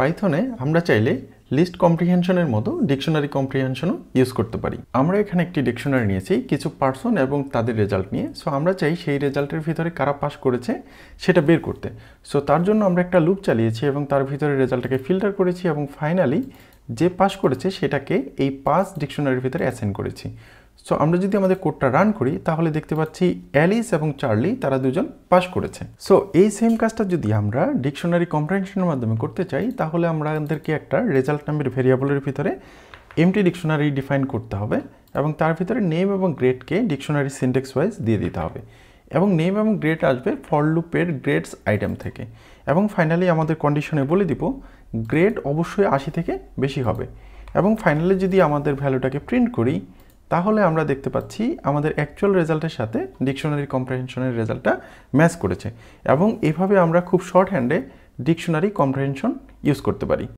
পাইথনে আমরা চাইলে লিস্ট কম্প্রিহেনশনের মতো ডিকশনারি কম্প্রিহেনশনও ইউজ করতে পারি। আমরা এখানে একটি ডিকশনারি নিয়েছি কিছু পার্সন এবং তাদের রেজাল্ট নিয়ে। সো আমরা চাই সেই রেজাল্টের ভিতরে কারা পাস করেছে সেটা বের করতে। সো তার জন্য আমরা একটা লুপ চালিয়েছি এবং তার ভিতরে রেজাল্টটাকে ফিল্টার করেছি এবং ফাইনালি যে পাস করেছে সেটাকে এই পাস ডিকশনারির ভিতরে অ্যাসাইন করেছি। সো আমরা যদি আমাদের কোডটা রান করি তাহলে দেখতে পাচ্ছি অ্যালিস এবং চার্লি তারা দুজন পাস করেছে। সো এই সেম কাজটা যদি আমরা ডিকশনারি কম্প্রিহেনশনের মাধ্যমে করতে চাই তাহলে আমাদেরকে একটা রেজাল্ট নামের ভেরিয়েবলের ভিতরে এমটি ডিকশনারি ডিফাইন করতে হবে এবং তার ভিতরে নেম এবং গ্রেডকে ডিকশনারি সিনট্যাক্স ওয়াইজ দিয়ে দিতে হবে এবং নেম এবং গ্রেড আসবে ফর লুপের গ্রেডস আইটেম থেকে এবং ফাইনালি আমাদের কন্ডিশনে বলে দিব গ্রেড অবশ্যই 80 থেকে বেশি হবে এবং ফাইনালি যদি আমাদের ভ্যালুটাকে প্রিন্ট করি তাহলে আমরা দেখতে পাচ্ছি আমাদের অ্যাকচুয়াল রেজাল্টের সাথে ডিকশনারি কম্প্রিহেনশনের রেজাল্টটা ম্যাচ করেছে এবং এভাবে আমরা খুব শর্ট হ্যান্ডে ডিকশনারি কম্প্রিহেনশন ইউজ করতে পারি।